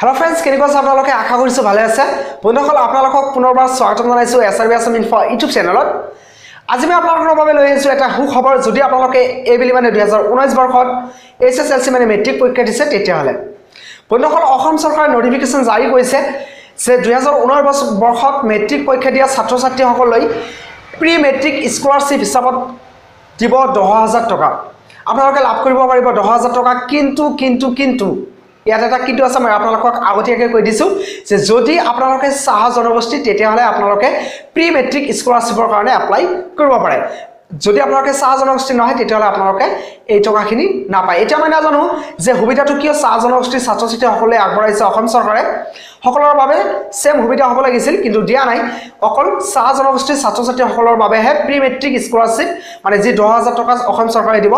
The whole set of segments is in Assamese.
Hello friends, কেনেকুৱা আছে আপোনালোকে আশা কৰিছো ভালে আছে বন্ধুসকল আপোনালোকক পুনৰবাৰ স্বাগতম জনাইছো SRB Assam Info YouTube চেনেলত আজি মই আপোনালোকৰ বাবে লৈ আহিছো এটা সুখবৰ যদি আপোনালোকে এইবেলি মানে 2019 বৰ্ষত SSLC মানে মেট্ৰিক পৰীক্ষা দিছে তেতিয়া হলে বন্ধুসকল অসম চৰকাৰে নোটিফিকেশন জাৰি কৰিছে যে 2019 বৰ্ষত মেট্ৰিক পৰীক্ষা দিয়া ছাত্ৰ-ছাত্ৰীসকললৈ প্ৰি মেট্ৰিক স্কলাৰশ্বিপ হিচাপত দিব 10000 টকা আপোনালোকে লাভ কৰিব পাৰিব 10000 টকা কিন্তু ইয়াত এটা কিন্তু আছে মই আপোনালোকক আগতীয়াকৈ কৈ দিছো যে যদি আপোনালোকে চাহ জনগোষ্ঠী তেতিয়া হলে আপোনালোকে প্ৰি মেট্ৰিক স্কলাৰশ্বিপৰ কাৰণে এপ্লাই কৰিব পাৰে যদি আপোনালোকে চাহ জনগোষ্ঠী নহয় তেতিয়া হলে আপোনালোকে এই টকাখিনি নাপায় এটা মই নাজানো যে সুবিধাটো কিয় চাহ জনগোষ্ঠী ছাত্ৰ-ছাত্ৰী সকলে আগবঢ়াইছে অসম চৰকাৰে সকলৰ বাবে সেম সুবিধা হ'ব লাগিছিল কিন্তু দিয়া নাই অকল চাহ জনগোষ্ঠী ছাত্ৰ-ছাত্ৰী সকলৰ বাবে হে প্ৰি মেট্ৰিক স্কলাৰশ্বিপ মানে যি 10000 টকা অসম চৰকাৰে দিব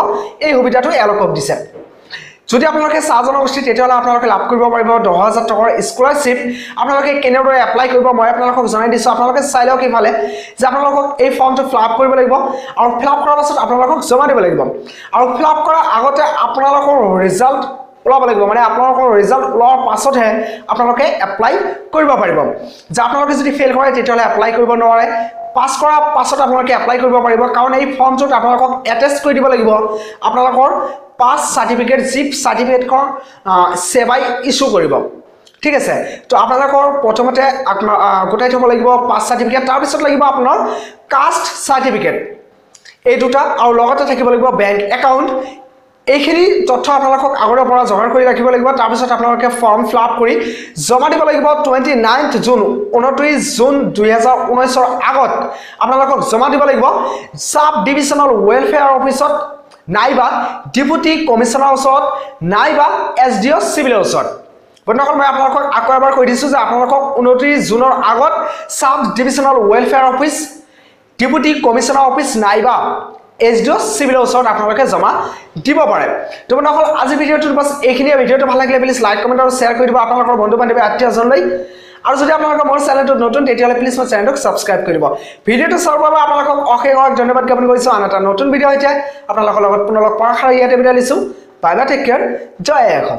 এই সুবিধাটো এলোকক দিছে যদি আপোনালোকে চাহ জনগোষ্ঠী তেতিয়া হলে আপোনালোকে লাভ কৰিব পাৰিব 10000 টকাৰ স্কলাৰশ্বিপ আপোনালোকে কেনেদৰে এপ্লাই কৰিব মই আপোনালোকক জনাই দিছো আপোনালোকে চাই লওক ইফালে যে আপোনালোকক এই ফৰ্মটো ফিলআপ কৰিব লাগিব আৰু ফিলআপ কৰাৰ পাছত আপোনালোকক জমা দিব লাগিব আৰু ফিলআপ কৰাৰ আগতে আপোনালোকৰ ৰিজাল্ট ওলাব লাগিব মানে আপোনালোকৰ ৰিজাল্ট ওলোৱাৰ পাছতহে আপোনালোকে এপ্লাই কৰিব পাৰিব যে আপোনালোকে যদি ফেল কৰে তেতিয়া হলে এপ্লাই কৰিব নোৱাৰে পাস কৰাৰ পাছত আপোনালোকে এপ্লাই কৰিব পাৰিব কাৰণ এই ফৰ্মটোত আপোনালোকক এটেচ কৰি দিব লাগিব আপোনালোকৰ পাস সাৰ্টিফিকেট জিপ সাৰ্টিফিকেট ক সেবাই ইস্যু কৰিব ঠিক আছে তো আপোনালোকৰ প্ৰথমতে গোটাই থব লাগিব পাস সাৰ্টিফিকেট তাৰ পিছত লাগিব আপোনাৰ কাষ্ট সাৰ্টিফিকেট এই দুটা আৰু লগতে থাকিব লাগিব বেংক একাউন্ট এইখিনি তথ্য আপোনালোকক আগৰ পৰা জমা কৰি ৰাখিব লাগিব তাৰ পিছত আপোনালোকে ফৰ্ম ফিলআপ কৰি জমা দিব লাগিব 29 জুন 29 জুন 2019 ৰ আগত আপোনালোকক জমা দিব লাগিব সাব ডিভিজনাল ওয়েলফেয়াৰ অফিচত নাইবা ডিপুটি কমিশনাৰ ওচৰত নাইবা এসডিও সিভিলৰ ওচৰত বন্ধুসকল মই আপোনালোকক আকৌ এবাৰ কৈ দিছো যে আপোনালোকক 29 জুনৰ আগত sub ডিভিজনাল welfare office deputy commissioner office নাইবা এসডিও সিভিলৰ ওচৰত আপোনালোকে জমা দিব পাৰে তো বন্ধুসকল আজি ভিডিওটো বাস এইখিনিয়ে ভিডিওটো ভাল লাগিলে প্লিজ লাইক কমেন্ট আৰু শেয়াৰ কৰি দিব আপোনালোকৰ বন্ধু বান্ধৱী আত্মীয়জনলৈ আৰু যদি আপোনালোকৰ মোৰ চেনেলটো নতুন তেতিয়ালে প্লিজ মোৰ চেনেলটো সাবস্ক্ৰাইব কৰিব ভিডিওটো চাবৰ বাবে আপোনালোকক অশেষ ধন্যবাদ জ্ঞাপন কৰিছো আন এটা নতুন ভিডিও হৈছে আপোনালোকৰ লগত পুনৰ লগ পোৱাৰ আশা ইয়াতে বিদায় লৈছো বাই বাই টেক কেয়াৰ জয় এখন